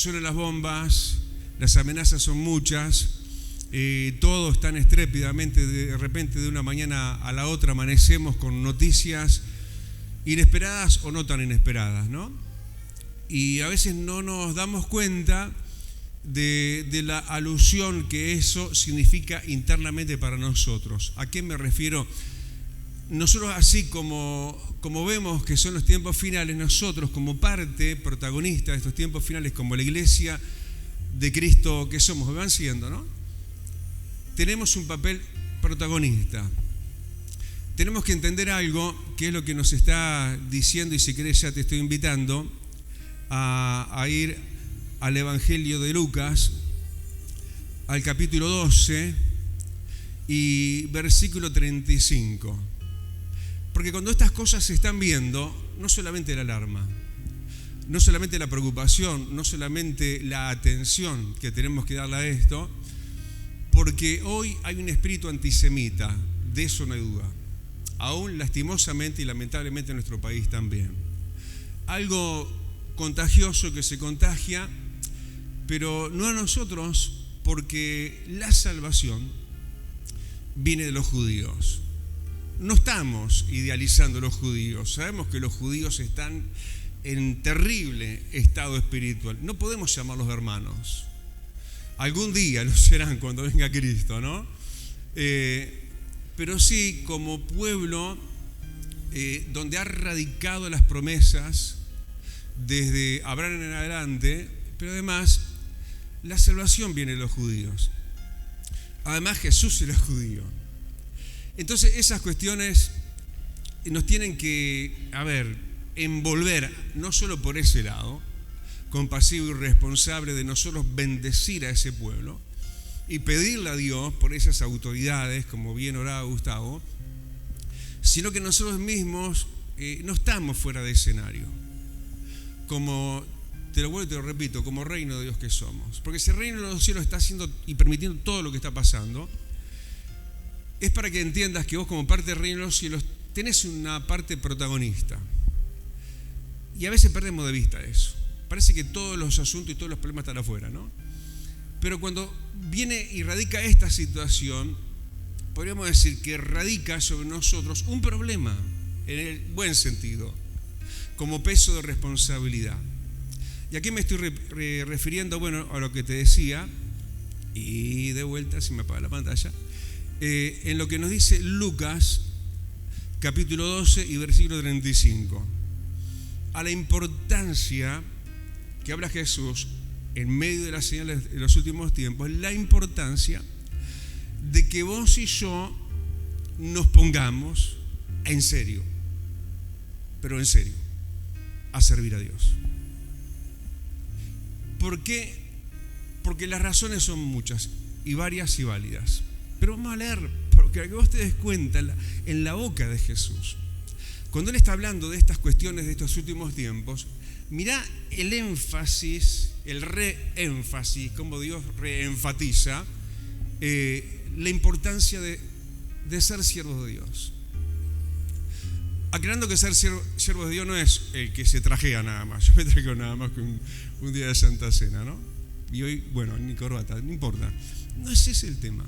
suenan las bombas, las amenazas son muchas, todo es tan estrépidamente, de repente de una mañana a la otra amanecemos con noticias inesperadas o no tan inesperadas, ¿no? Y a veces no nos damos cuenta de la alusión que eso significa internamente para nosotros. ¿A qué me refiero? Nosotros, así como vemos que son los tiempos finales, nosotros como parte protagonista de estos tiempos finales, como la iglesia de Cristo que somos, me van siguiendo, ¿no? Tenemos un papel protagonista. Tenemos que entender algo, que es lo que nos está diciendo, y si querés ya te estoy invitando a ir al Evangelio de Lucas, al capítulo 12 y versículo 35. Porque cuando estas cosas se están viendo, no solamente la alarma, no solamente la preocupación, no solamente la atención que tenemos que darle a esto, porque hoy hay un espíritu antisemita, de eso no hay duda, aún lastimosamente y lamentablemente en nuestro país también. Algo contagioso que se contagia, pero no a nosotros, porque la salvación viene de los judíos. No estamos idealizando a los judíos, sabemos que los judíos están en terrible estado espiritual. No podemos llamarlos hermanos. Algún día lo serán cuando venga Cristo, ¿no? Pero sí, como pueblo donde ha radicado las promesas desde Abraham en adelante, pero además la salvación viene de los judíos. Además Jesús era judío. Entonces esas cuestiones nos tienen que, envolver, no solo por ese lado, compasivo y responsable de nosotros bendecir a ese pueblo y pedirle a Dios por esas autoridades, como bien oraba Gustavo, sino que nosotros mismos no estamos fuera de escenario, como, te lo vuelvo y te lo repito, como reino de Dios que somos. Porque ese reino de los cielos está haciendo y permitiendo todo lo que está pasando. Es para que entiendas que vos, como parte del reino de los cielos, tenés una parte protagonista. Y a veces perdemos de vista eso. Parece que todos los asuntos y todos los problemas están afuera, ¿no? Pero cuando viene y radica esta situación, podríamos decir que radica sobre nosotros un problema, en el buen sentido, como peso de responsabilidad. Y aquí me estoy refiriendo, a lo que te decía, y de vuelta, si me apaga la pantalla, en lo que nos dice Lucas, capítulo 12 y versículo 35. A la importancia que habla Jesús en medio de las señales de los últimos tiempos, la importancia de que vos y yo nos pongamos en serio, pero en serio, a servir a Dios. ¿Por qué? Porque las razones son muchas y varias y válidas. Pero vamos a leer, porque que vos te des cuenta en la boca de Jesús. Cuando Él está hablando de estas cuestiones de estos últimos tiempos, mirá el énfasis, el reénfasis, como Dios reenfatiza la importancia de ser siervos de Dios. Aclarando que ser siervo de Dios no es el que se trajea nada más. Yo me traigo nada más que un día de Santa Cena, ¿no? Y hoy, ni corbata, no importa. No es ese el tema.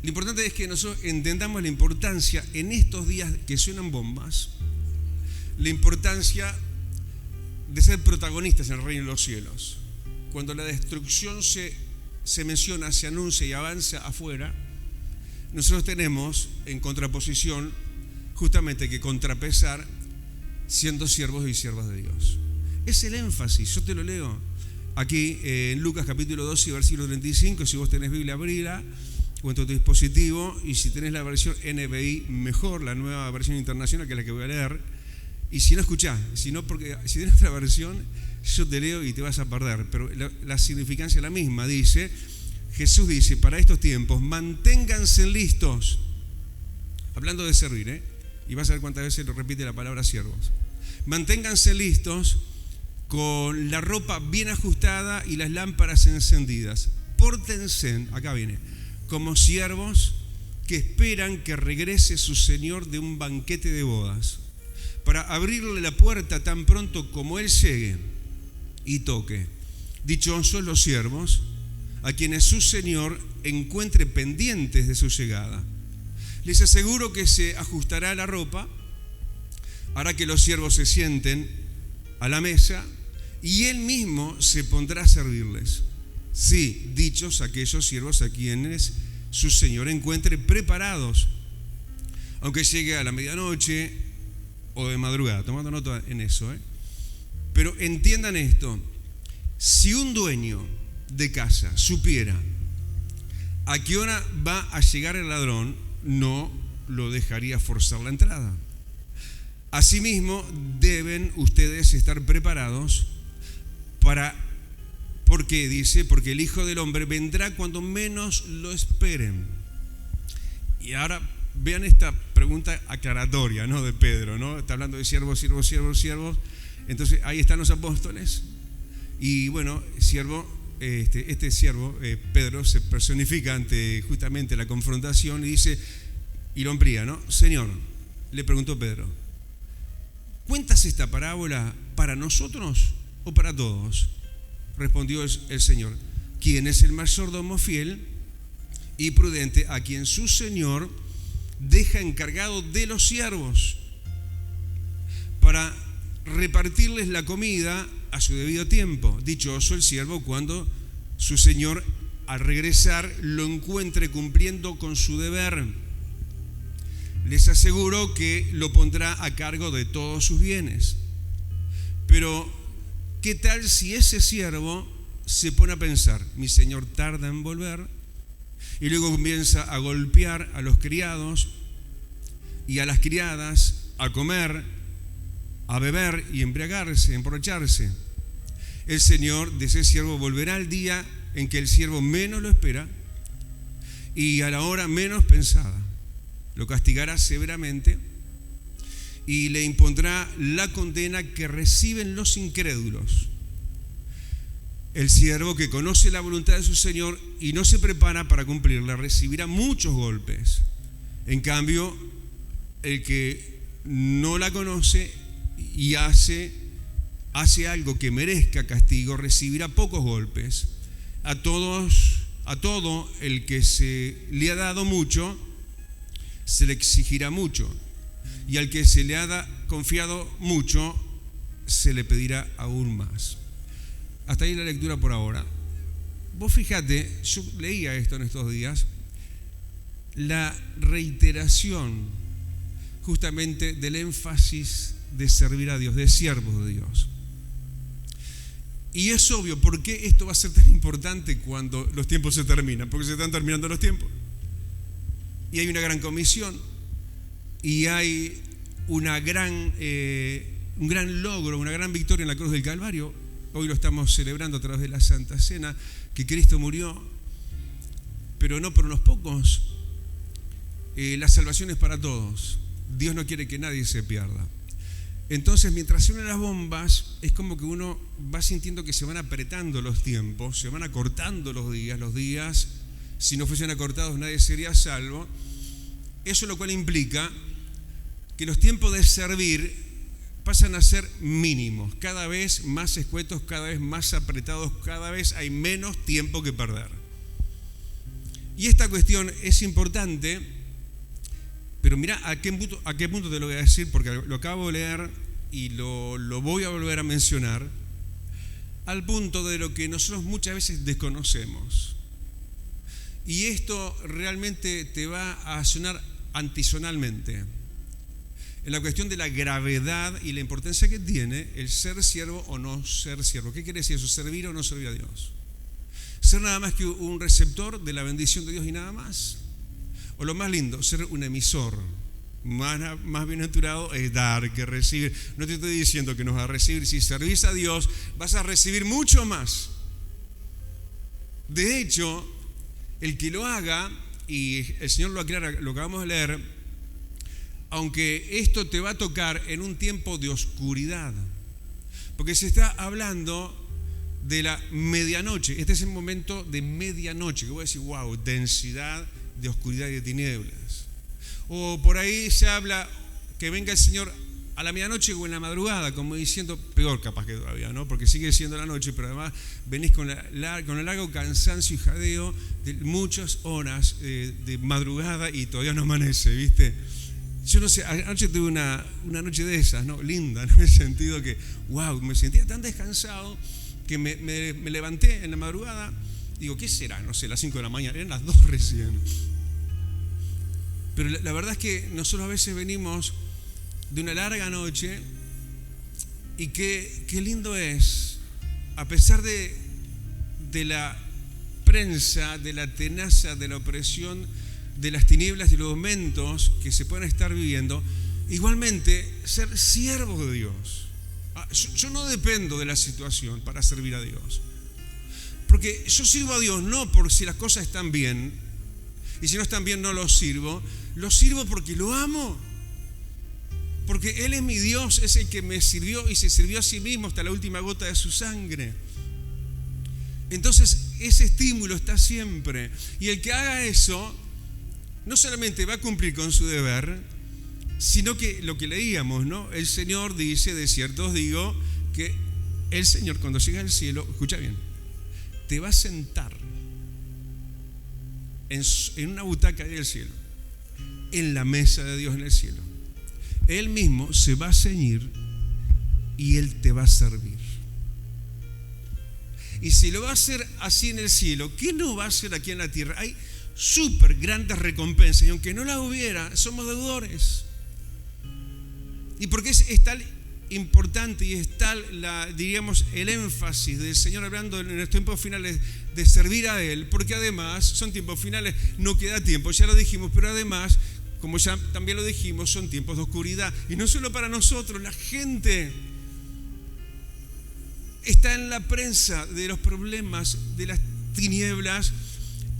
Lo importante es que nosotros entendamos la importancia en estos días que suenan bombas, la importancia de ser protagonistas en el reino de los cielos. Cuando la destrucción se menciona, se anuncia y avanza afuera, nosotros tenemos en contraposición justamente que contrapesar siendo siervos y siervas de Dios. Es el énfasis, yo te lo leo aquí en Lucas capítulo 12 versículo 35, si vos tenés Biblia, abrila o en tu dispositivo, y si tenés la versión NBI, mejor, la nueva versión internacional, que es la que voy a leer. Y si no, escuchá, si tenés otra versión, yo te leo y te vas a perder, pero la significancia es la misma. Jesús dice, para estos tiempos, manténganse listos, hablando de servir, y vas a ver cuántas veces lo repite la palabra siervos. Manténganse listos con la ropa bien ajustada y las lámparas encendidas. Pórtense, acá viene, como siervos que esperan que regrese su Señor de un banquete de bodas, para abrirle la puerta tan pronto como Él llegue. y toque. Dichosos los siervos a quienes su Señor encuentre pendientes de su llegada. Les aseguro que se ajustará la ropa, hará que los siervos se sienten a la mesa y él mismo se pondrá a servirles. Sí, dichos aquellos siervos a quienes su Señor encuentre preparados, aunque llegue a la medianoche o de madrugada, tomando nota en eso. Pero entiendan esto, si un dueño de casa supiera a qué hora va a llegar el ladrón, no lo dejaría forzar la entrada. Asimismo, deben ustedes estar preparados porque dice, porque el Hijo del Hombre vendrá cuando menos lo esperen. Y ahora vean esta pregunta aclaratoria, ¿no?, de Pedro, ¿no? Está hablando de siervos, siervos, siervos, siervos. Entonces ahí están los apóstoles. Y bueno, este siervo, Pedro, se personifica ante justamente la confrontación y dice, y lo amplía, ¿no? Señor, le preguntó Pedro, ¿cuentas esta parábola para nosotros o para todos? Respondió el Señor, ¿quién es el mayordomo fiel y prudente a quien su Señor deja encargado de los siervos para repartirles la comida a su debido tiempo? Dichoso el siervo cuando su Señor al regresar lo encuentre cumpliendo con su deber. Les aseguro que lo pondrá a cargo de todos sus bienes. Pero ¿qué tal si ese siervo se pone a pensar, mi Señor tarda en volver? Y luego comienza a golpear a los criados y a las criadas, a comer, a beber y embriagarse, emborracharse. El Señor de ese siervo volverá al día en que el siervo menos lo espera y a la hora menos pensada. Lo castigará severamente y le impondrá la condena que reciben los incrédulos. El siervo que conoce la voluntad de su Señor y no se prepara para cumplirla recibirá muchos golpes. En cambio, el que no la conoce y hace algo que merezca castigo recibirá pocos golpes. A todo el que se le ha dado mucho, se le exigirá mucho, y al que se le ha confiado mucho, se le pedirá aún más. Hasta ahí la lectura por ahora. Vos fíjate, yo leía esto en estos días, la reiteración justamente del énfasis de servir a Dios, de siervos de Dios. Y es obvio, ¿por qué esto va a ser tan importante cuando los tiempos se terminan? Porque se están terminando los tiempos. Y hay una gran comisión, y hay un gran logro, una gran victoria en la cruz del Calvario. Hoy lo estamos celebrando a través de la Santa Cena, que Cristo murió, pero no por unos pocos. La salvación es para todos. Dios no quiere que nadie se pierda. Entonces, mientras suenan las bombas, es como que uno va sintiendo que se van apretando los tiempos, se van acortando los días. Si no fuesen acortados, nadie sería salvo. Eso lo cual implica que los tiempos de servir pasan a ser mínimos, cada vez más escuetos, cada vez más apretados, cada vez hay menos tiempo que perder. Y esta cuestión es importante, pero mira a qué punto te lo voy a decir, porque lo acabo de leer y lo voy a volver a mencionar, al punto de lo que nosotros muchas veces desconocemos. Y esto realmente te va a sonar antisonalmente, en la cuestión de la gravedad y la importancia que tiene el ser siervo o no ser siervo. ¿Qué quiere decir eso? ¿Servir o no servir a Dios? ¿Ser nada más que un receptor de la bendición de Dios y nada más? O lo más lindo, ser un emisor. Más bienaventurado es dar que recibir. No te estoy diciendo que nos vas a recibir. Si servís a Dios, vas a recibir mucho más. De hecho, el que lo haga, y el Señor lo aclara, lo acabamos de leer, aunque esto te va a tocar en un tiempo de oscuridad, porque se está hablando de la medianoche. Este es el momento de medianoche, que voy a decir, wow, densidad de oscuridad y de tinieblas. O por ahí se habla que venga el Señor a la medianoche o en la madrugada, como diciendo, peor capaz que todavía, ¿no? Porque sigue siendo la noche, pero además venís con el largo cansancio y jadeo de muchas horas de madrugada y todavía no amanece, ¿viste? Yo no sé, anoche tuve una noche de esas, ¿no? Linda, ¿no? En el sentido que, wow, me sentía tan descansado que me levanté en la madrugada. Digo, ¿qué será? No sé, las 5 de la mañana, eran las 2 recién. Pero la verdad es que nosotros a veces venimos de una larga noche y qué lindo es, a pesar de la prensa, de la tenaza, de la opresión, de las tinieblas, de los momentos que se pueden estar viviendo, igualmente ser siervo de Dios. Yo no dependo de la situación para servir a Dios, porque yo sirvo a Dios no por si las cosas están bien, y si no están bien no lo sirvo porque lo amo, porque Él es mi Dios, es el que me sirvió y se sirvió a sí mismo hasta la última gota de su sangre. Entonces ese estímulo está siempre, y el que haga eso no solamente va a cumplir con su deber, sino que lo que leíamos, ¿no? El Señor dice, de cierto os digo, que el Señor cuando llega al cielo, escucha bien, te va a sentar en una butaca del cielo, en la mesa de Dios en el cielo. Él mismo se va a ceñir y Él te va a servir. Y si lo va a hacer así en el cielo, ¿qué no va a hacer aquí en la tierra? Hay súper grandes recompensas, y aunque no las hubiera, somos deudores. Y porque es tal importante y es tal, diríamos, el énfasis del Señor hablando en los tiempos finales de servir a Él, porque además son tiempos finales, no queda tiempo, ya lo dijimos, pero además, como ya también lo dijimos, son tiempos de oscuridad, y no solo para nosotros, la gente está en la prensa de los problemas, de las tinieblas,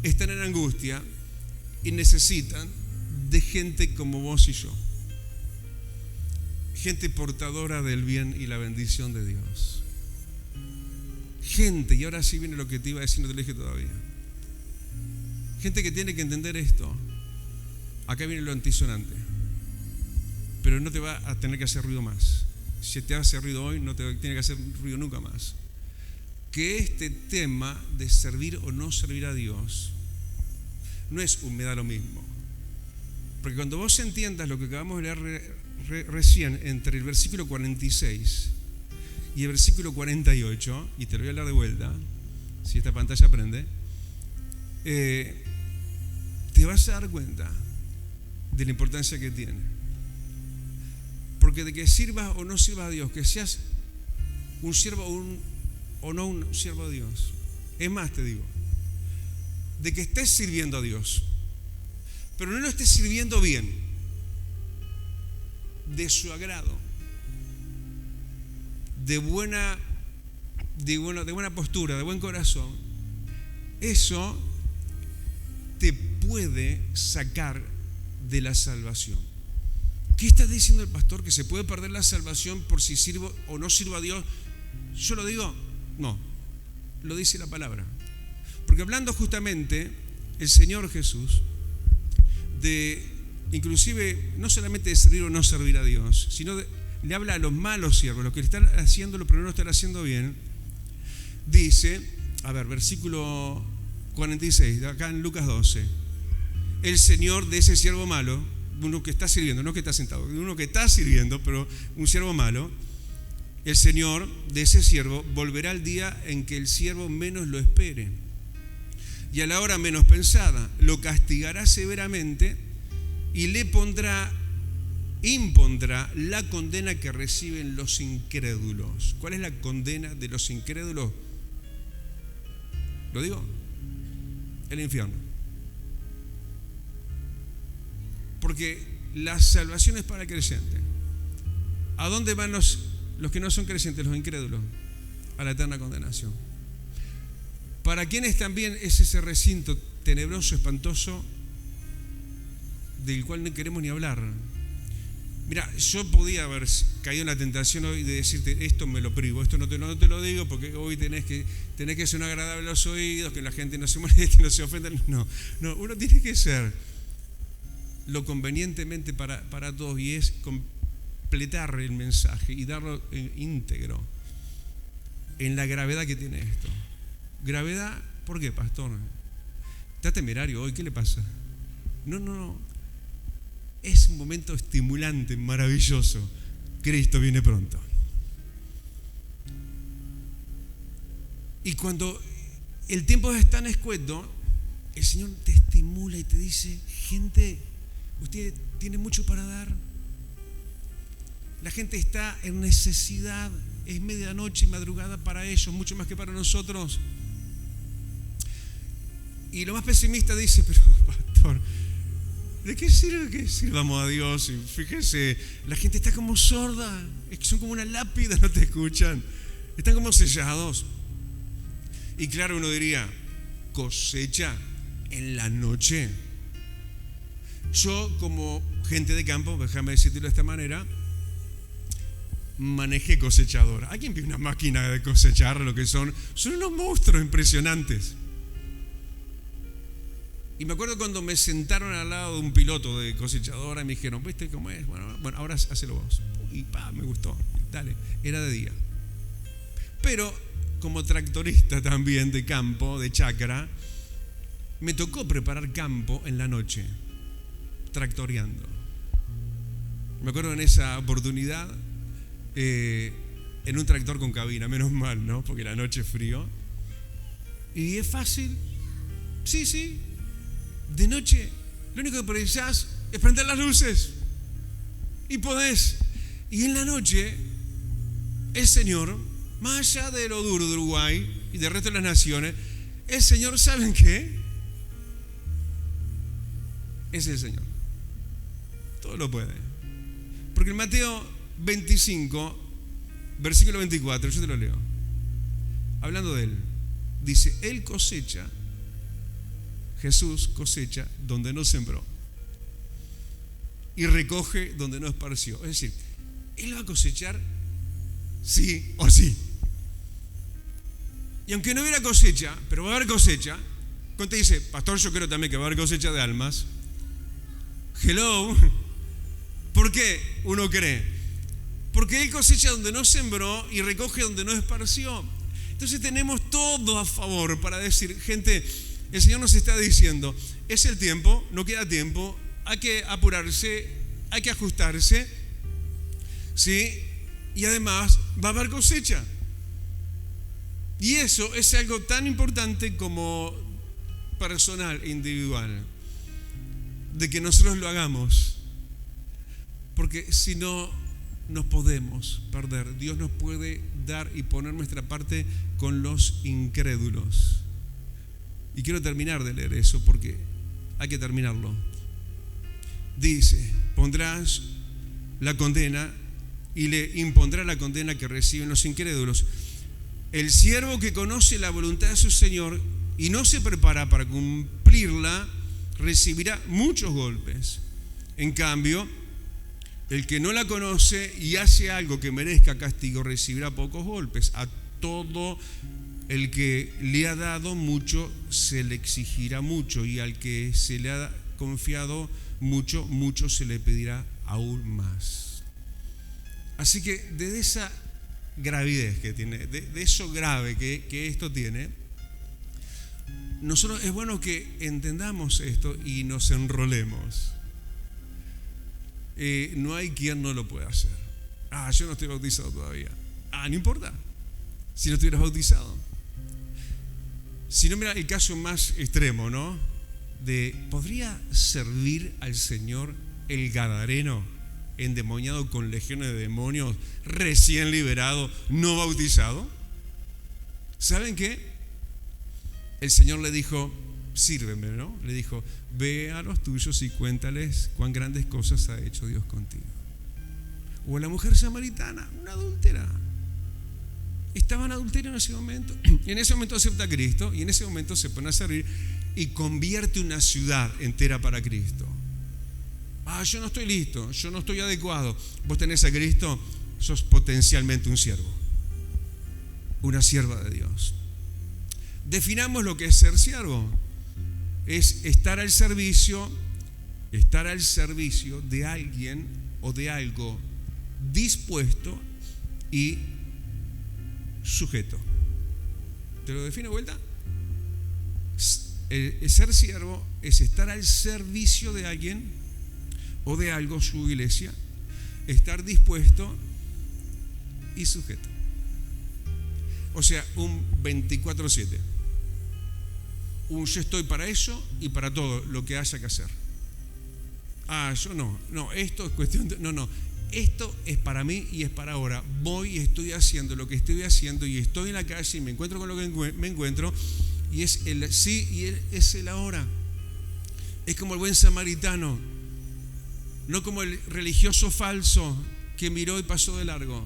están en angustia y necesitan de gente como vos y yo. Gente portadora del bien y la bendición de Dios. Gente, y ahora sí viene lo que te iba a decir, no te lo dije todavía. Gente que tiene que entender esto. Acá viene lo antisonante. Pero no te va a tener que hacer ruido más. Si te hace ruido hoy, no te tiene que hacer ruido nunca más. Que este tema de servir o no servir a Dios no es un me da lo mismo. Porque cuando vos entiendas lo que acabamos de leer recién entre el versículo 46 y el versículo 48, y te lo voy a leer de vuelta, si esta pantalla prende, te vas a dar cuenta de la importancia que tiene. Porque de que sirvas o no sirvas a Dios, que seas un siervo o no un siervo de Dios, es más, te digo, de que estés sirviendo a Dios, pero no lo estés sirviendo bien, de su agrado, de buena postura, de buen corazón, eso te puede sacar de la salvación. ¿Qué está diciendo el pastor? ¿Que se puede perder la salvación por si sirvo o no sirvo a Dios? ¿Yo lo digo? No, lo dice la palabra. Porque hablando justamente el Señor Jesús de inclusive no solamente de servir o no servir a Dios, sino le habla a los malos siervos, los que están haciéndolo pero no lo están haciendo bien. Dice, a ver, versículo 46, acá en Lucas 12, el Señor de ese siervo malo, uno que está sirviendo, no que está sentado, uno que está sirviendo, pero un siervo malo, el Señor de ese siervo volverá al día en que el siervo menos lo espere, y a la hora menos pensada, lo castigará severamente y le impondrá la condena que reciben los incrédulos. ¿Cuál es la condena de los incrédulos? ¿Lo digo? El infierno. Porque la salvación es para el creyente. ¿A dónde van los que no son creyentes, los incrédulos? A la eterna condenación. ¿Para quienes también es ese recinto tenebroso, espantoso, del cual no queremos ni hablar? Mira, yo podía haber caído en la tentación hoy de decirte, esto me lo privo, esto no te lo digo porque hoy tenés que sonar agradable a los oídos, que la gente no se moleste, no se ofenda. No, uno tiene que ser lo convenientemente para todos, y es completar el mensaje y darlo íntegro en la gravedad que tiene esto. ¿Gravedad? ¿Por qué, pastor? ¿Está temerario hoy? ¿Qué le pasa? No. Es un momento estimulante, maravilloso. Cristo viene pronto. Y cuando el tiempo es tan escueto, el Señor te estimula y te dice: gente, usted tiene mucho para dar. La gente está en necesidad. Es medianoche y madrugada para ellos, mucho más que para nosotros. Y lo más pesimista dice: pero pastor, ¿de qué sirve que sirvamos a Dios? Y fíjese, la gente está como sorda, son como una lápida, no te escuchan, están como sellados. Y claro, uno diría: cosecha en la noche. Yo, como gente de campo, déjame decirlo de esta manera, manejé cosechadora. ¿Alguien vio una máquina de cosechar? Lo que son unos monstruos impresionantes. Y me acuerdo cuando me sentaron al lado de un piloto de cosechadora y me dijeron: ¿viste cómo es? Bueno, ahora hacelo vos. Y me gustó. Dale, era de día. Pero como tractorista también de campo, de chacra, me tocó preparar campo en la noche, tractoreando. Me acuerdo en esa oportunidad, en un tractor con cabina, menos mal, ¿no? Porque la noche es frío. Y es fácil. Sí. De noche, lo único que precisás es prender las luces. Y podés. Y en la noche, el Señor, más allá de lo duro de Uruguay y del resto de las naciones, el Señor, ¿saben qué? Es el Señor. Todo lo puede. Porque en Mateo 25, versículo 24, yo te lo leo. Hablando de Él, dice: Él cosecha, Jesús cosecha donde no sembró y recoge donde no esparció. Es decir, Él va a cosechar sí o sí. Y aunque no hubiera cosecha, pero va a haber cosecha. Cuando te dice: pastor, yo creo también que va a haber cosecha de almas. Hello. ¿Por qué uno cree? Porque Él cosecha donde no sembró y recoge donde no esparció. Entonces tenemos todo a favor para decir: gente, el Señor nos está diciendo: es el tiempo, no queda tiempo, hay que apurarse, hay que ajustarse, ¿sí? Y además va a haber cosecha. Y eso es algo tan importante como personal, individual, de que nosotros lo hagamos. Porque si no, nos podemos perder. Dios nos puede dar y poner nuestra parte con los incrédulos. Y quiero terminar de leer eso porque hay que terminarlo. Dice: pondrás la condena y le impondrá la condena que reciben los incrédulos. El siervo que conoce la voluntad de su Señor y no se prepara para cumplirla, recibirá muchos golpes. En cambio, el que no la conoce y hace algo que merezca castigo, recibirá pocos golpes. A todo el que le ha dado mucho, se le exigirá mucho, y al que se le ha confiado mucho, mucho se le pedirá aún más. Así que desde esa gravidez que tiene, de eso grave que esto tiene, nosotros es bueno que entendamos esto y nos enrolemos. No hay quien no lo pueda hacer. Yo no estoy bautizado todavía. No importa si no estuvieras bautizado. Si no, mira el caso más extremo, ¿no? ¿Podría servir al Señor el gadareno, endemoniado con legiones de demonios, recién liberado, no bautizado? ¿Saben qué? El Señor le dijo: sírveme, ¿no? Le dijo: ve a los tuyos y cuéntales cuán grandes cosas ha hecho Dios contigo. O la mujer samaritana, una adúltera. Estaba en adulterio en ese momento. Y en ese momento acepta a Cristo y en ese momento se pone a servir y convierte una ciudad entera para Cristo. Yo no estoy listo, yo no estoy adecuado. Vos tenés a Cristo, sos potencialmente un siervo, una sierva de Dios. Definamos lo que es ser siervo. Es estar al servicio de alguien o de algo dispuesto y sujeto. ¿Te lo defino de vuelta? El ser siervo es estar al servicio de alguien o de algo, su iglesia, estar dispuesto y sujeto. O sea, un 24/7. Yo estoy para eso y para todo lo que haya que hacer. Yo no, esto es cuestión de... No, esto es para mí y es para ahora. Voy y estoy haciendo lo que estoy haciendo y estoy en la calle y me encuentro con lo que me encuentro y es el sí y es el ahora. Es como el buen samaritano, no como el religioso falso que miró y pasó de largo.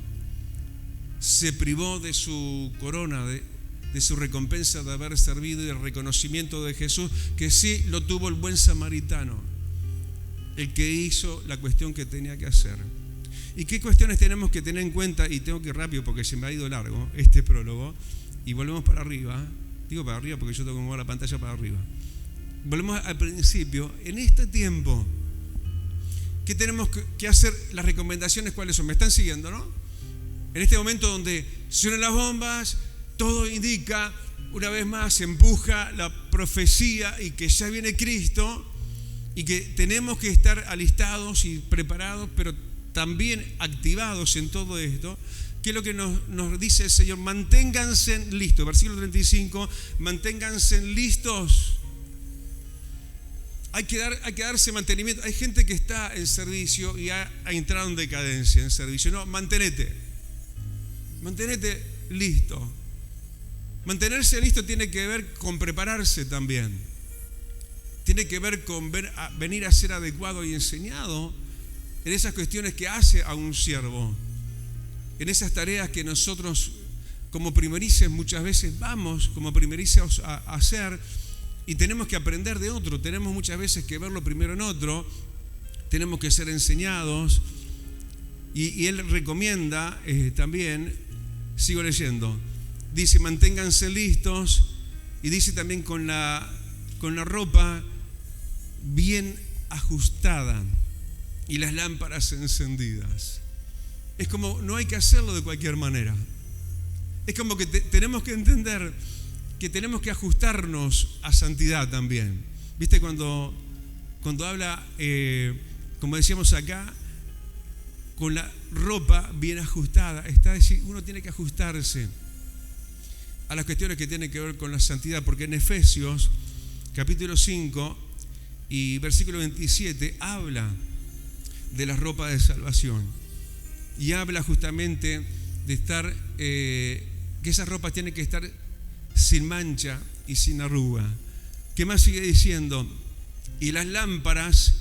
Se privó de su corona, de su recompensa de haber servido y el reconocimiento de Jesús, que sí lo tuvo el buen samaritano, el que hizo la cuestión que tenía que hacer. ¿Y qué cuestiones tenemos que tener en cuenta? Y tengo que ir rápido porque se me ha ido largo este prólogo. Y volvemos para arriba. Digo para arriba porque yo tengo que mover la pantalla para arriba. Volvemos al principio. En este tiempo, ¿qué tenemos que hacer? Las recomendaciones, ¿cuáles son? ¿Me están siguiendo, no? En este momento donde suenan las bombas, todo indica, una vez más, se empuja la profecía y que ya viene Cristo y que tenemos que estar alistados y preparados, pero también activados en todo esto. ¿Qué es lo que nos dice el Señor? Manténganse listos. Versículo 35, manténganse listos. Hay que darse mantenimiento. Hay gente que está en servicio y ha entrado en decadencia en servicio. No, mantenete listo. Mantenerse listo tiene que ver con prepararse también. Tiene que ver con venir a ser adecuado y enseñado en esas cuestiones que hace a un siervo, en esas tareas que nosotros como primericios muchas veces vamos como primericios a hacer y tenemos que aprender de otro, tenemos muchas veces que verlo primero en otro, tenemos que ser enseñados y él recomienda también, sigo leyendo, dice manténganse listos y dice también con la ropa bien ajustada y las lámparas encendidas. Es como, no hay que hacerlo de cualquier manera. Es como que tenemos que entender que tenemos que ajustarnos a santidad también. ¿Viste? Cuando habla, como decíamos acá, con la ropa bien ajustada, está decir, uno tiene que ajustarse a las cuestiones que tienen que ver con la santidad, porque en Efesios, capítulo 5 y versículo 27, habla de la ropa de salvación y habla justamente de estar que esas ropas tienen que estar sin mancha y sin arruga. ¿Qué más sigue diciendo? Y las lámparas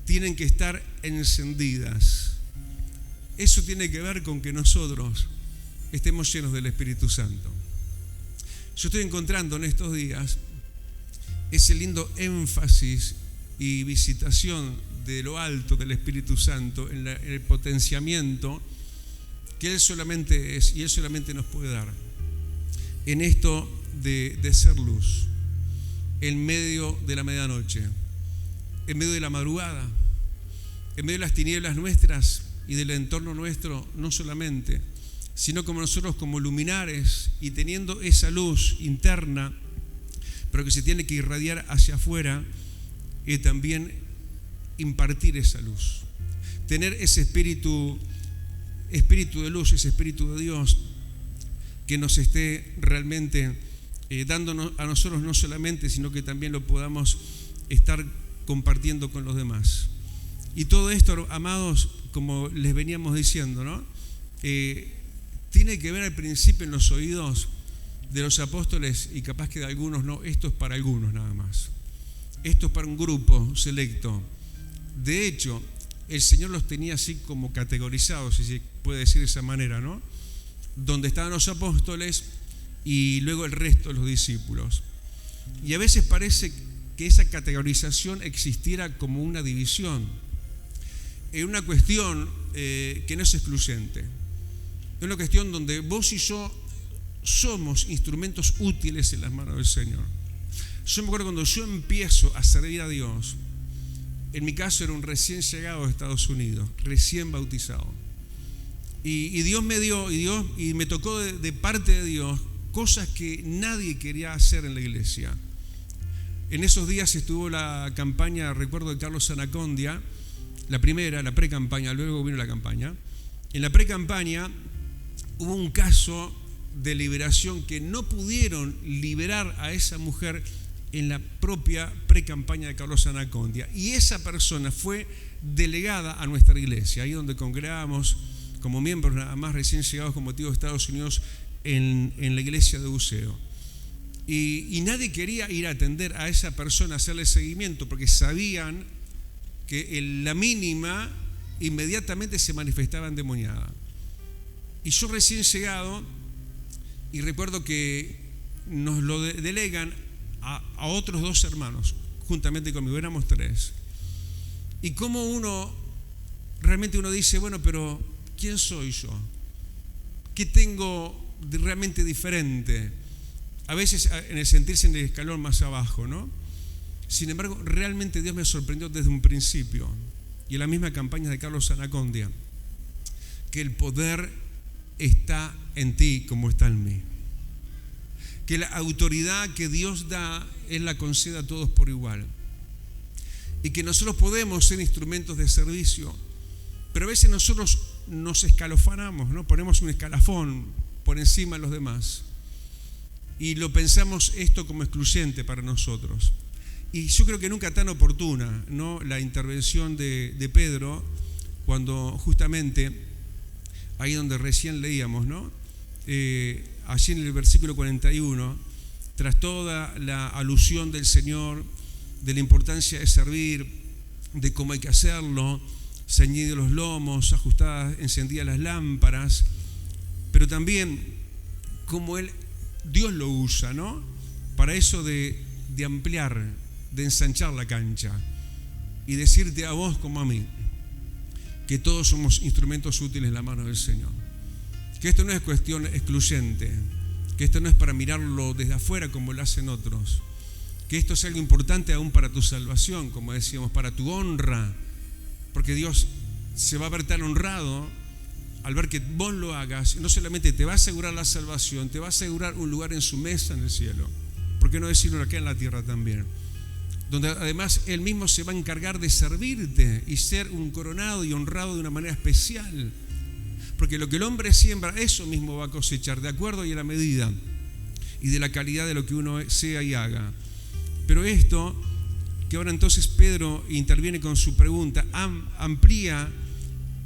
tienen que estar encendidas. Eso tiene que ver con que nosotros estemos llenos del Espíritu Santo. Yo estoy encontrando en estos días ese lindo énfasis y visitación de lo alto del Espíritu Santo en el potenciamiento que Él solamente es y Él solamente nos puede dar en esto de ser luz en medio de la medianoche, en medio de la madrugada, en medio de las tinieblas nuestras y del entorno nuestro, no solamente, sino como nosotros como luminares y teniendo esa luz interna, pero que se tiene que irradiar hacia afuera y también impartir esa luz, tener ese espíritu de luz, ese espíritu de Dios que nos esté realmente dándonos a nosotros no solamente, sino que también lo podamos estar compartiendo con los demás. Y todo esto, amados, como les veníamos diciendo, ¿no? Tiene que ver al principio en los oídos de los apóstoles y capaz que de algunos no, esto es para algunos nada más. Esto es para un grupo selecto. De hecho, el Señor los tenía así como categorizados, si se puede decir de esa manera, ¿no? Donde estaban los apóstoles y luego el resto de los discípulos. Y a veces parece que esa categorización existiera como una división, en una cuestión que no es excluyente. Es una cuestión donde vos y yo somos instrumentos útiles en las manos del Señor. Yo me acuerdo cuando yo empiezo a servir a Dios, en mi caso era un recién llegado de Estados Unidos, recién bautizado. Y Dios me dio, y me tocó de parte de Dios cosas que nadie quería hacer en la iglesia. En esos días estuvo la campaña, recuerdo, de Carlos Anacondia, la primera, la pre-campaña, luego vino la campaña. En la pre-campaña hubo un caso de liberación que no pudieron liberar a esa mujer en la propia pre-campaña de Carlos Anacondia. Y esa persona fue delegada a nuestra iglesia, ahí donde congregábamos como miembros nada más recién llegados con motivo de Estados Unidos en la iglesia de Buceo. Y nadie quería ir a atender a esa persona, hacerle seguimiento, porque sabían que en la mínima inmediatamente se manifestaba endemoniada. Y yo recién llegado, y recuerdo que nos lo delegan a otros 2 hermanos, juntamente conmigo, éramos 3. Y como realmente uno dice, bueno, pero ¿quién soy yo? ¿Qué tengo realmente diferente? A veces en el sentirse en el escalón más abajo, ¿no? Sin embargo, realmente Dios me sorprendió desde un principio, y en la misma campaña de Carlos Anacondia, que el poder está en ti como está en mí. Que la autoridad que Dios da, Él la concede a todos por igual. Y que nosotros podemos ser instrumentos de servicio, pero a veces nosotros nos escalofanamos, ¿no? Ponemos un escalafón por encima de los demás. Y lo pensamos esto como excluyente para nosotros. Y yo creo que nunca tan oportuna, ¿no?, la intervención de Pedro, cuando justamente, ahí donde recién leíamos, ¿no?, allí en el versículo 41, tras toda la alusión del Señor, de la importancia de servir, de cómo hay que hacerlo, ceñidos los lomos, ajustadas, encendidas las lámparas, pero también cómo Dios lo usa, ¿no?, para eso de ampliar, de ensanchar la cancha y decirte a vos como a mí que todos somos instrumentos útiles en la mano del Señor. Que esto no es cuestión excluyente, que esto no es para mirarlo desde afuera como lo hacen otros, que esto es algo importante aún para tu salvación, como decíamos, para tu honra, porque Dios se va a ver tan honrado al ver que vos lo hagas. No solamente te va a asegurar la salvación, te va a asegurar un lugar en su mesa en el cielo, ¿por qué no decirlo acá en la tierra también?, donde además Él mismo se va a encargar de servirte y ser un coronado y honrado de una manera especial. Porque lo que el hombre siembra, eso mismo va a cosechar, de acuerdo y a la medida y de la calidad de lo que uno sea y haga. Pero esto, que ahora entonces Pedro interviene con su pregunta, amplía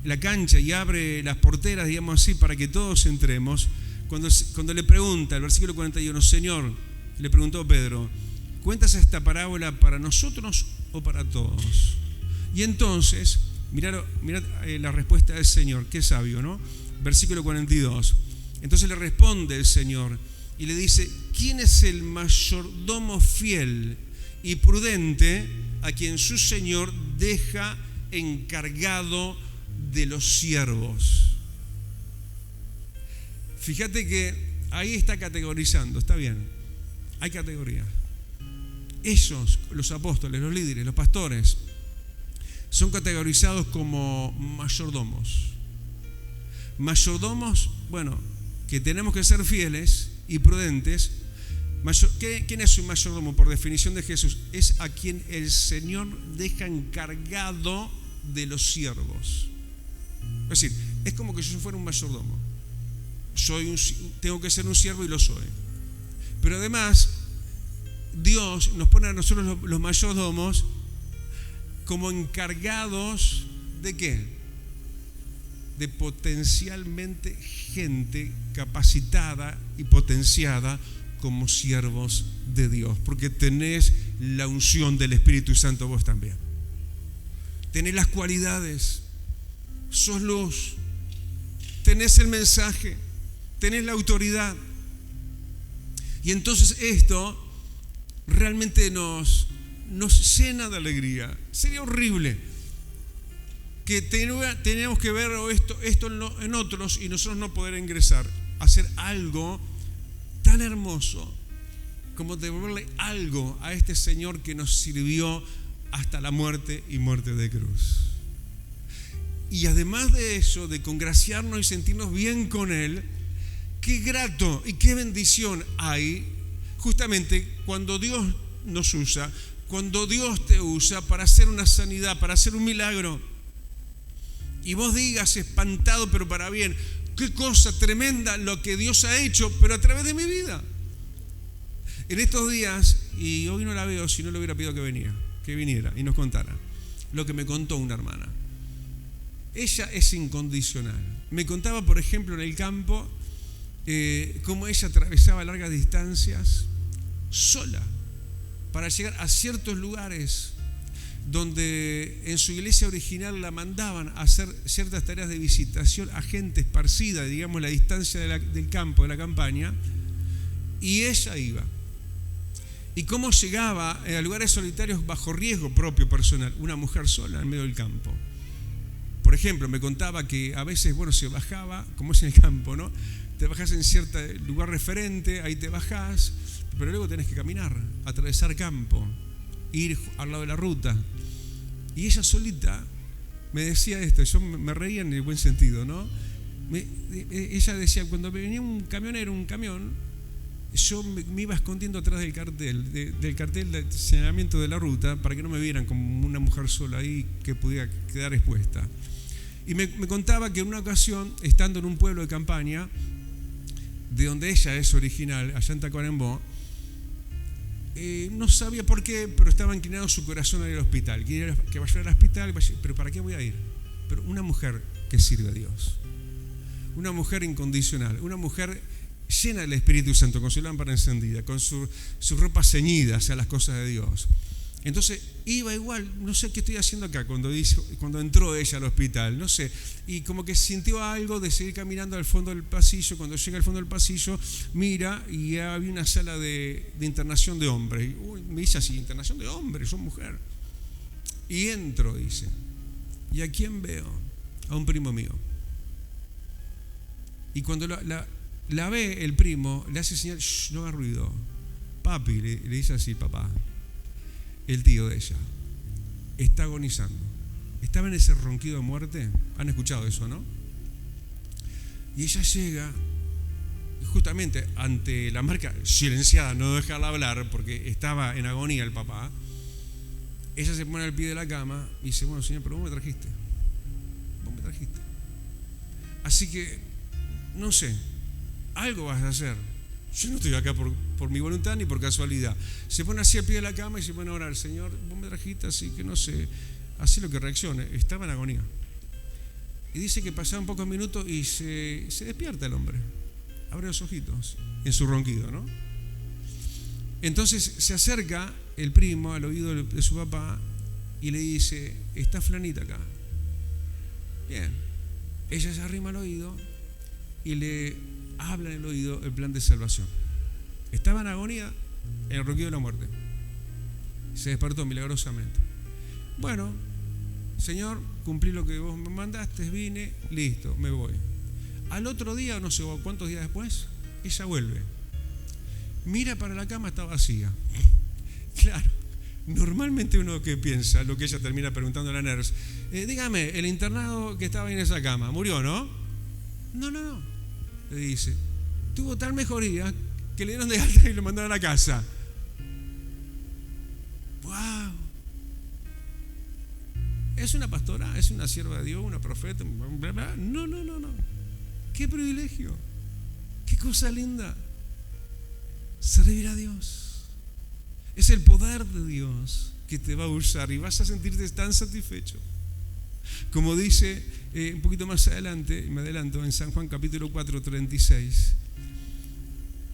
la cancha y abre las porteras, digamos así, para que todos entremos. Cuando le pregunta, el versículo 41, Señor, le preguntó Pedro, ¿cuentas esta parábola para nosotros o para todos? Y entonces, mirad la respuesta del Señor, qué sabio, ¿no? Versículo 42. Entonces le responde el Señor y le dice, ¿quién es el mayordomo fiel y prudente a quien su Señor deja encargado de los siervos? Fíjate que ahí está categorizando, está bien, hay categorías. Ellos, los apóstoles, los líderes, los pastores, son categorizados como mayordomos. Mayordomos, bueno, que tenemos que ser fieles y prudentes. ¿Quién es un mayordomo? Por definición de Jesús, es a quien el Señor deja encargado de los siervos. Es decir, es como que yo fuera un mayordomo. Tengo que ser un siervo y lo soy. Pero además, Dios nos pone a nosotros los mayordomos como encargados ¿de qué? De potencialmente gente capacitada y potenciada como siervos de Dios, porque tenés la unción del Espíritu Santo vos también. Tenés las cualidades, sos luz, tenés el mensaje, tenés la autoridad. Y entonces esto realmente nos llena de alegría. Sería horrible que tenemos que ver esto en otros y nosotros no poder ingresar, hacer algo tan hermoso como devolverle algo a este Señor que nos sirvió hasta la muerte y muerte de cruz. Y además de eso, de congraciarnos y sentirnos bien con Él, qué grato y qué bendición hay justamente cuando Dios nos usa, cuando Dios te usa para hacer una sanidad, para hacer un milagro. Y vos digas espantado, pero para bien, qué cosa tremenda lo que Dios ha hecho, pero a través de mi vida. En estos días, y hoy no la veo, si no le hubiera pedido que viniera y nos contara lo que me contó una hermana. Ella es incondicional. Me contaba, por ejemplo, en el campo, cómo ella atravesaba largas distancias sola para llegar a ciertos lugares donde en su iglesia original la mandaban a hacer ciertas tareas de visitación a gente esparcida, digamos, la distancia del campo, de la campaña, y ella iba. Y cómo llegaba a lugares solitarios bajo riesgo propio personal, una mujer sola en medio del campo. Por ejemplo, me contaba que a veces, se bajaba, como es en el campo, ¿no? Te bajás en cierto lugar referente, ahí te bajás, pero luego tenés que caminar, atravesar campo, ir al lado de la ruta. Y ella solita me decía esto, yo me reía en el buen sentido, ¿no? Ella decía, cuando venía un camión, yo me iba escondiendo atrás del cartel de señalamiento de la ruta para que no me vieran como una mujer sola ahí que pudiera quedar expuesta. Y me contaba que en una ocasión, estando en un pueblo de campaña, de donde ella es original, allá en Tacuarembó, no sabía por qué, pero estaba inclinado su corazón a ir al hospital. Quería que vaya al hospital, pero ¿para qué voy a ir? Pero una mujer que sirve a Dios, una mujer incondicional, una mujer llena del Espíritu Santo, con su lámpara encendida, con su ropa ceñida hacia las cosas de Dios. Entonces iba igual, no sé qué estoy haciendo acá, cuando entró ella al hospital, no sé, y como que sintió algo de seguir caminando al fondo del pasillo. Cuando llega al fondo del pasillo, mira y había una sala de internación de hombres. Me dice así, internación de hombres, son mujer. Y entro, dice, ¿y a quién veo? A un primo mío. Y cuando la ve el primo, le hace señal, no haga ruido. Papi, le dice así, papá. El tío de ella está agonizando. Estaba en ese ronquido de muerte. Han escuchado eso, ¿no? Y ella llega, justamente ante la marca silenciada, no dejarla hablar porque estaba en agonía el papá. Ella se pone al pie de la cama y dice, bueno, señor, pero vos me trajiste. Así que, no sé, algo vas a hacer. Yo no estoy acá por mi voluntad ni por casualidad. Se pone así al pie de la cama y se pone a orar. Señor, vos me trajiste, así que no sé, así lo que reaccione. Estaba en agonía. Y dice que pasaban pocos minutos y se despierta el hombre. Abre los ojitos en su ronquido, ¿no? Entonces se acerca el primo al oído de su papá y le dice, está flanita acá. Bien. Ella se arrima al oído y le habla en el oído el plan de salvación. Estaba en agonía, en el ronquido de la muerte. Se despertó milagrosamente. Bueno, Señor, cumplí lo que vos me mandaste, vine, listo, me voy. Al otro día, no sé cuántos días después, ella vuelve. Mira para la cama, está vacía. Claro, normalmente uno que piensa, lo que ella termina preguntando a la nurse, dígame, el internado que estaba en esa cama, ¿murió, no? No. Le dice, tuvo tal mejoría que le dieron de alta y lo mandaron a la casa. ¡Wow! ¿Es una pastora? ¿Es una sierva de Dios? ¿Una profeta? No. ¡Qué privilegio! ¡Qué cosa linda! Servir a Dios. Es el poder de Dios que te va a usar y vas a sentirte tan satisfecho. Como dice un poquito más adelante, me adelanto, en San Juan capítulo 4, 36,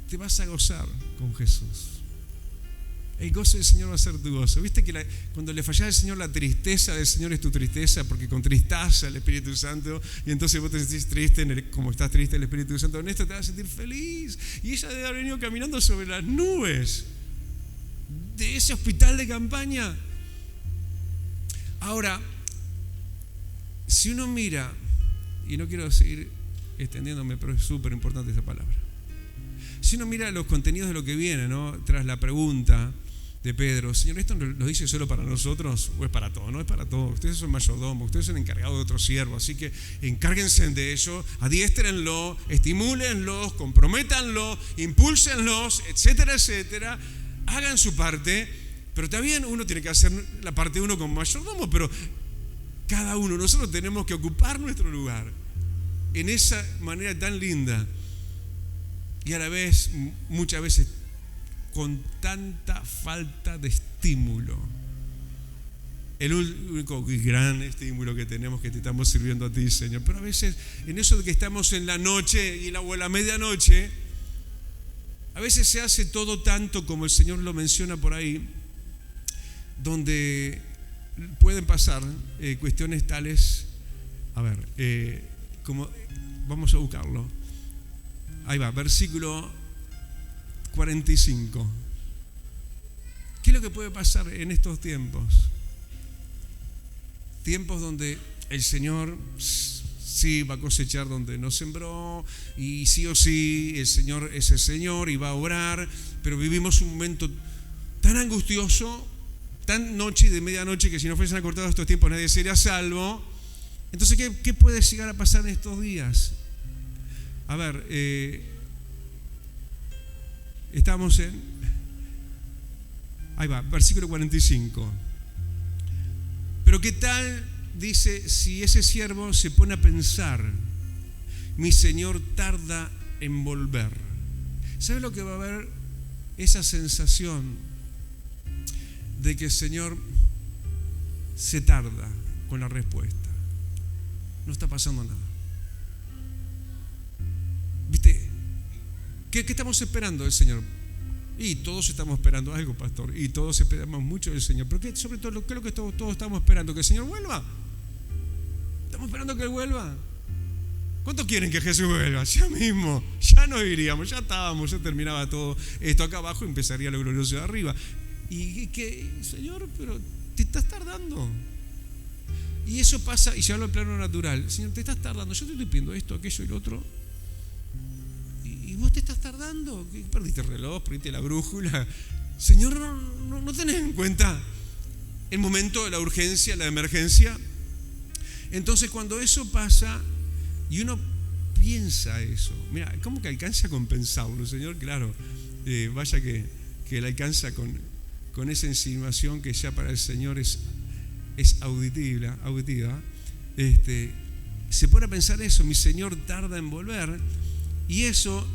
te vas a gozar con Jesús. El gozo del Señor va a ser tu gozo. ¿Viste que cuando le fallas al Señor, la tristeza del Señor es tu tristeza? Porque contristás al Espíritu Santo y entonces vos te sentís triste, como estás triste el Espíritu Santo. En esto te vas a sentir feliz. Y ella debe haber venido caminando sobre las nubes de ese hospital de campaña. Ahora, si uno mira, y no quiero seguir extendiéndome, pero es súper importante esa palabra. Si uno mira los contenidos de lo que viene, ¿no? Tras la pregunta de Pedro: Señor, ¿esto lo dice solo para nosotros o es para todos? No, es para todos. Ustedes son mayordomos, ustedes son encargados de otro siervo, así que encárguense de ello, adiéstrenlo, estimúlenlos, comprométanlo, impúlsenlos, etcétera, etcétera. Hagan su parte, pero también uno tiene que hacer la parte de uno como mayordomo, pero cada uno, nosotros tenemos que ocupar nuestro lugar en esa manera tan linda y a la vez, muchas veces, con tanta falta de estímulo. El único y gran estímulo que tenemos, que te estamos sirviendo a ti, Señor. Pero a veces, en eso de que estamos en la noche o en la medianoche, a veces se hace todo tanto como el Señor lo menciona por ahí, donde pueden pasar cuestiones tales. A ver, como vamos a buscarlo. Ahí va, versículo 45. ¿Qué es lo que puede pasar en estos tiempos? Tiempos donde el Señor sí va a cosechar donde no sembró, y sí o sí el Señor es el Señor y va a obrar, pero vivimos un momento tan angustioso, tan noche y de medianoche, que si no fuesen acortados estos tiempos nadie sería salvo. Entonces, ¿qué puede llegar a pasar en estos días? A ver, estamos en, ahí va, versículo 45. Pero ¿qué tal, dice, si ese siervo se pone a pensar: mi Señor tarda en volver? ¿Sabe lo que va a haber? Esa sensación de que el Señor se tarda con la respuesta. No está pasando nada. ¿Viste? ¿Qué estamos esperando del Señor? Y todos estamos esperando algo, pastor. Y todos esperamos mucho del Señor. Pero sobre todo, ¿qué es lo que todos estamos esperando? ¿Que el Señor vuelva? ¿Estamos esperando que Él vuelva? ¿Cuántos quieren que Jesús vuelva? Ya mismo, ya no iríamos, ya estábamos, ya terminaba todo esto acá abajo y empezaría lo glorioso de arriba. Y que, Señor, pero te estás tardando. Y eso pasa, y se habla en plano natural. Señor, te estás tardando. Yo te estoy pidiendo esto, aquello y lo otro. Y vos te estás tardando. Perdiste el reloj, perdiste la brújula. Señor, no tenés en cuenta el momento de la urgencia, la emergencia. Entonces, cuando eso pasa y uno piensa eso, mira, ¿cómo que alcanza a compensarlo, Señor? Claro, vaya que Él alcanza con esa insinuación que ya para el Señor es auditiva. Se pone a pensar eso: mi Señor tarda en volver, y eso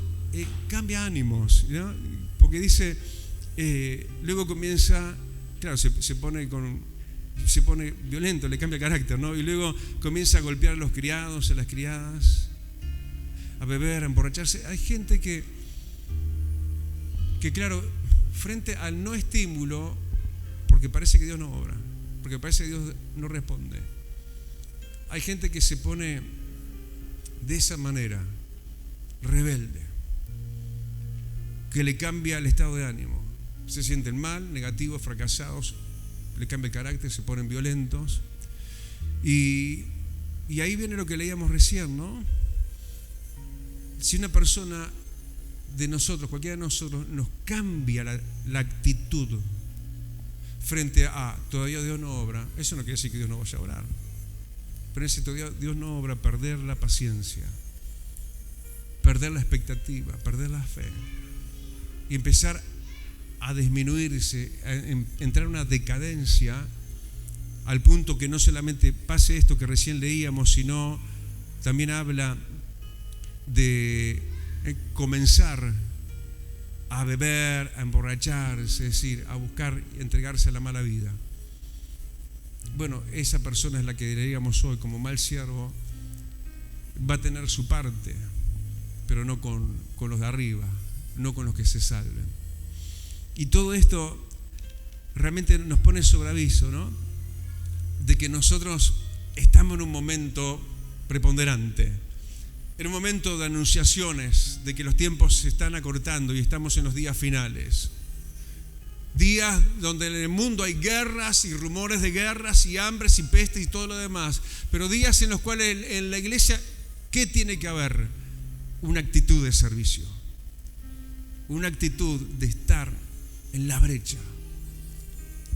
cambia ánimos, ¿no? Porque dice, luego comienza, claro, se pone violento, le cambia el carácter, ¿no? Y luego comienza a golpear a los criados, a las criadas, a beber, a emborracharse. Hay gente que claro, frente al no estímulo, porque parece que Dios no obra, porque parece que Dios no responde, hay gente que se pone de esa manera, rebelde, que le cambia el estado de ánimo. Se sienten mal, negativos, fracasados, le cambia el carácter, se ponen violentos. Y ahí viene lo que leíamos recién, ¿no? Si una persona de nosotros, cualquiera de nosotros, nos cambia la actitud frente a todavía Dios no obra, eso no quiere decir que Dios no vaya a obrar. Pero ese todavía Dios no obra, perder la paciencia, perder la expectativa, perder la fe y empezar a disminuirse, a entrar en una decadencia, al punto que no solamente pase esto que recién leíamos, sino también habla de comenzar a beber, a emborracharse, es decir, a buscar y entregarse a la mala vida. Bueno, esa persona es la que diríamos hoy como mal siervo, va a tener su parte, pero no con los de arriba, no con los que se salven. Y todo esto realmente nos pone sobre aviso, ¿no? De que nosotros estamos en un momento preponderante, en un momento de anunciaciones de que los tiempos se están acortando y estamos en los días finales. Días donde en el mundo hay guerras y rumores de guerras y hambres y pestes y todo lo demás, pero días en los cuales en la iglesia, ¿qué tiene que haber? Una actitud de servicio, una actitud de estar en la brecha,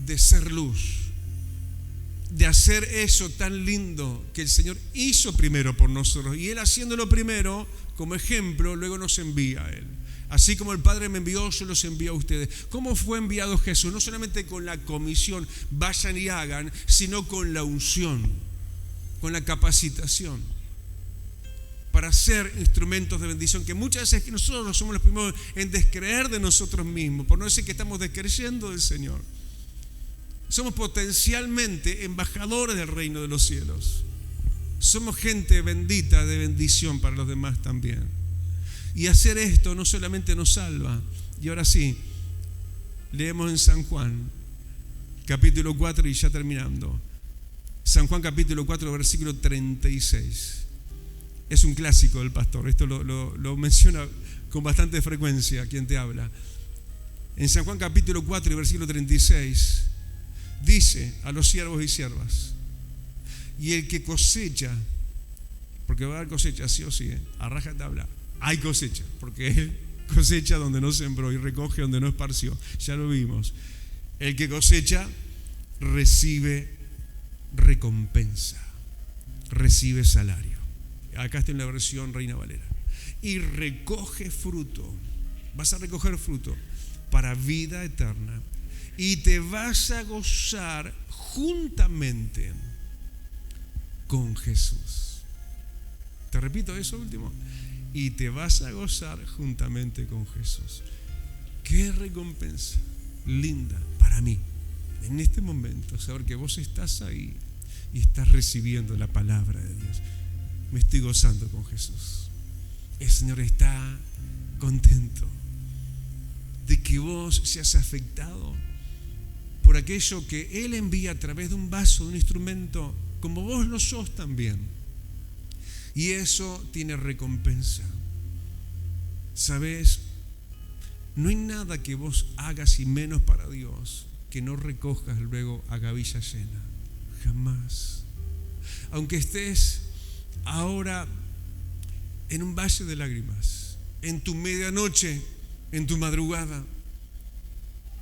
de ser luz, de hacer eso tan lindo que el Señor hizo primero por nosotros. Y Él, haciéndolo primero como ejemplo, luego nos envía a Él. Así como el Padre me envió, yo los envío a ustedes. ¿Cómo fue enviado Jesús? No solamente con la comisión, vayan y hagan, sino con la unción, con la capacitación, para ser instrumentos de bendición, que muchas veces que nosotros somos los primeros en descreer de nosotros mismos, por no decir que estamos descreyendo del Señor. Somos potencialmente embajadores del reino de los cielos. Somos gente bendita de bendición para los demás también. Y hacer esto no solamente nos salva. Y ahora sí, leemos en San Juan, capítulo 4, y ya terminando. San Juan capítulo 4, versículo 36. Es un clásico del pastor. Esto lo menciona con bastante frecuencia quien te habla. En San Juan capítulo 4 y versículo 36 dice a los siervos y siervas: y el que cosecha, porque va a haber cosecha sí o sí, a rajatabla, hay cosecha, porque él cosecha donde no sembró y recoge donde no esparció, ya lo vimos. El que cosecha recibe recompensa, recibe salario. Acá está en la versión Reina Valera. Y recoge fruto, vas a recoger fruto para vida eterna, y te vas a gozar juntamente con Jesús. Te repito eso último: y te vas a gozar juntamente con Jesús. Qué recompensa linda para mí en este momento, saber que vos estás ahí y estás recibiendo la palabra de Dios. Me estoy gozando con Jesús. El Señor está contento de que vos seas afectado por aquello que Él envía a través de un vaso, de un instrumento, como vos lo sos también. Y eso tiene recompensa. ¿Sabes? No hay nada que vos hagas y menos para Dios que no recojas luego a gavilla llena. Jamás. Aunque estés ahora en un valle de lágrimas, en tu medianoche, en tu madrugada,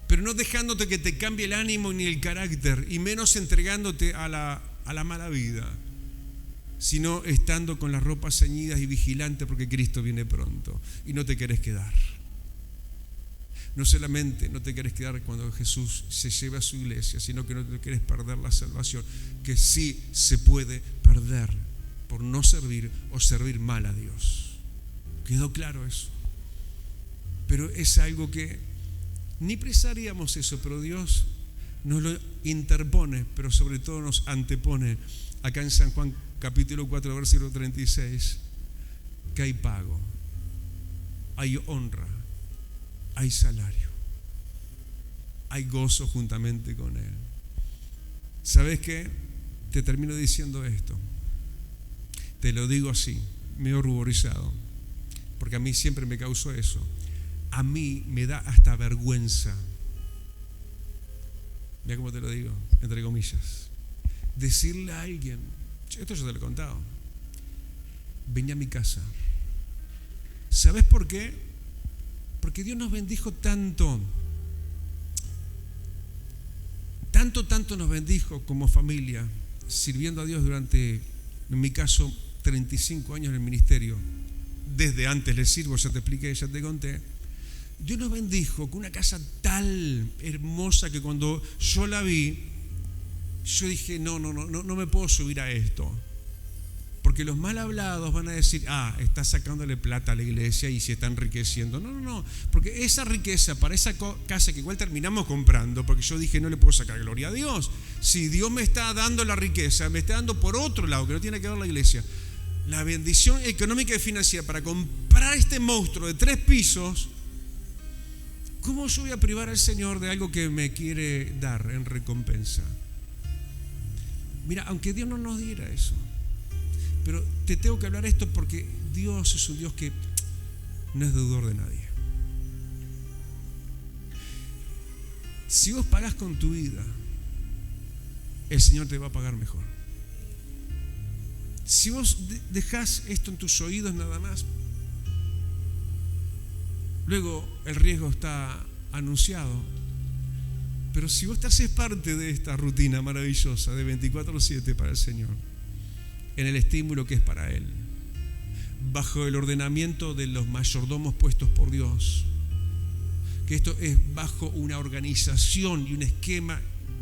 pero no dejándote que te cambie el ánimo ni el carácter, y menos entregándote a la mala vida, sino estando con las ropas ceñidas y vigilante, porque Cristo viene pronto y no te querés quedar. No solamente no te querés quedar cuando Jesús se lleve a su iglesia, sino que no te querés perder la salvación, que sí se puede perder por no servir o servir mal a Dios. ¿Quedó claro eso? Pero es algo que ni pensaríamos eso, pero Dios nos lo interpone, pero sobre todo nos antepone acá en San Juan capítulo 4 versículo 36, que hay pago, hay honra, hay salario, hay gozo juntamente con Él. ¿Sabes qué? Te termino diciendo esto. Te lo digo así, medio ruborizado, porque a mí siempre me causó eso. A mí me da hasta vergüenza, mira cómo te lo digo, entre comillas, decirle a alguien, esto yo te lo he contado, vení a mi casa. ¿Sabes por qué? Porque Dios nos bendijo tanto nos bendijo como familia, sirviendo a Dios durante, en mi caso, 35 años en el ministerio. Desde antes le sirvo, ya te expliqué, ya te conté. Dios nos bendijo con una casa tan hermosa que cuando yo la vi, yo dije, no me puedo subir a esto. Porque los mal hablados van a decir, está sacándole plata a la iglesia y se está enriqueciendo. No, porque esa riqueza para esa casa que igual terminamos comprando, porque yo dije, no le puedo sacar gloria a Dios. Si Dios me está dando la riqueza, me está dando por otro lado, que no tiene que ver la iglesia, la bendición económica y financiera para comprar este monstruo de 3 pisos, ¿cómo yo voy a privar al Señor de algo que me quiere dar en recompensa? Mira, aunque Dios no nos diera eso, pero te tengo que hablar esto porque Dios es un Dios que no es deudor de nadie. Si vos pagás con tu vida, el Señor te va a pagar mejor. Si vos dejás esto en tus oídos nada más, luego el riesgo está anunciado Pero si vos te haces parte de esta rutina maravillosa de 24/7 para el Señor, en el estímulo que es para Él, bajo el ordenamiento de los mayordomos puestos por Dios, que esto es bajo una organización y un esquema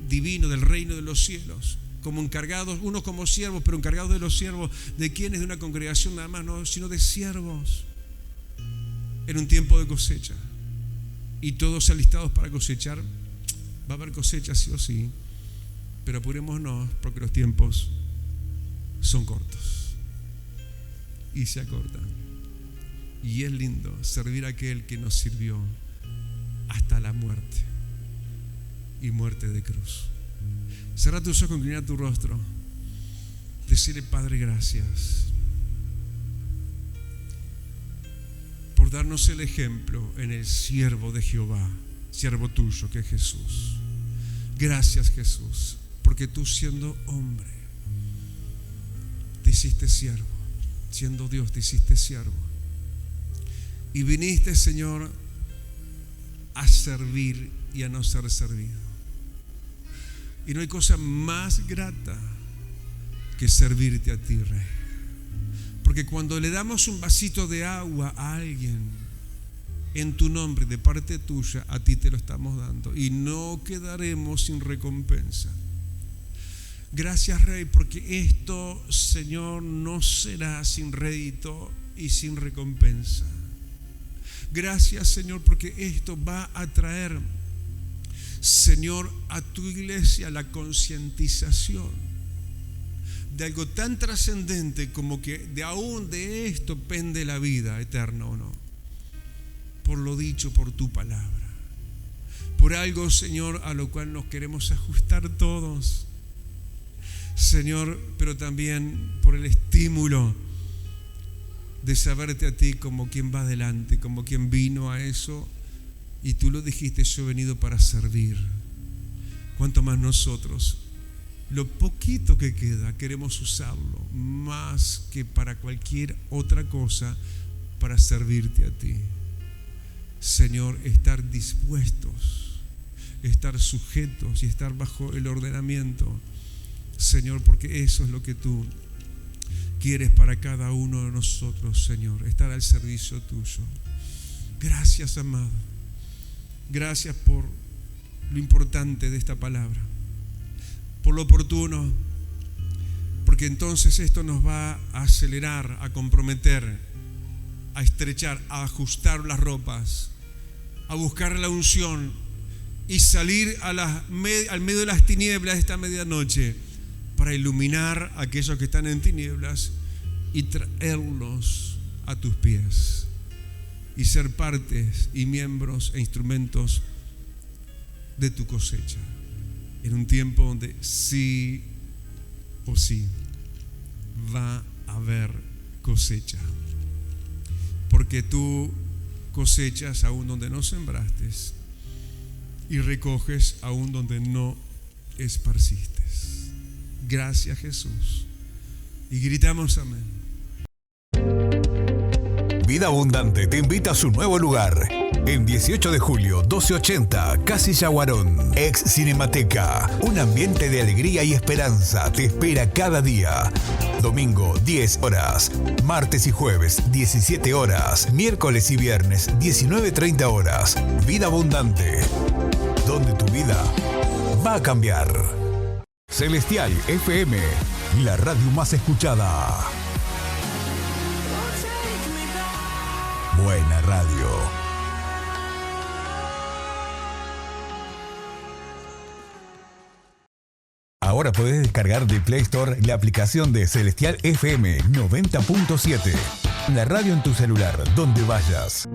divino del reino de los cielos, como encargados, unos como siervos, pero encargados de los siervos, ¿de quiénes? De una congregación nada más, no, sino de siervos, en un tiempo de cosecha, y todos alistados para cosechar. Va a haber cosecha sí o sí, pero apurémonos porque los tiempos son cortos y se acortan, y es lindo servir a aquel que nos sirvió hasta la muerte, y muerte de cruz. Cerra tus ojos, inclina tu rostro, decirle: Padre, gracias por darnos el ejemplo en el siervo de Jehová, siervo tuyo que es Jesús. Gracias, Jesús, porque tú, siendo hombre, te hiciste siervo, siendo Dios te hiciste siervo, y viniste, Señor, a servir y a no ser servido. Y no hay cosa más grata que servirte a ti, Rey. Porque cuando le damos un vasito de agua a alguien en tu nombre, de parte tuya, a ti te lo estamos dando, y no quedaremos sin recompensa. Gracias, Rey, porque esto, Señor, no será sin rédito y sin recompensa. Gracias, Señor, porque esto va a traer, Señor, a tu iglesia la concientización de algo tan trascendente como que aún de esto pende la vida eterna o no, por lo dicho por tu palabra, por algo, Señor, a lo cual nos queremos ajustar todos, Señor, pero también por el estímulo de saberte a ti como quien va adelante, como quien vino a eso, y tú lo dijiste: yo he venido para servir. Cuanto más nosotros, lo poquito que queda, queremos usarlo más que para cualquier otra cosa, para servirte a ti. Señor, estar dispuestos, estar sujetos y estar bajo el ordenamiento, Señor, porque eso es lo que tú quieres para cada uno de nosotros, Señor, estar al servicio tuyo. Gracias, amado. Gracias por lo importante de esta palabra, por lo oportuno, porque entonces esto nos va a acelerar, a comprometer, a estrechar, a ajustar las ropas, a buscar la unción y salir al medio de las tinieblas de esta medianoche para iluminar a aquellos que están en tinieblas y traerlos a tus pies y ser partes y miembros e instrumentos de tu cosecha en un tiempo donde sí o sí va a haber cosecha, porque tú cosechas aún donde no sembraste y recoges aún donde no esparciste. Gracias, Jesús, y gritamos amén. Vida Abundante te invita a su nuevo lugar. En 18 de julio, 1280, Casilla Guarón, ex Cinemateca. Un ambiente de alegría y esperanza te espera cada día. Domingo, 10 horas. Martes y jueves, 17 horas. Miércoles y viernes, 19:30 horas. Vida Abundante, donde tu vida va a cambiar. Celestial FM, la radio más escuchada. Buena radio. Ahora podés descargar de Play Store la aplicación de Celestial FM 90.7. La radio en tu celular, donde vayas.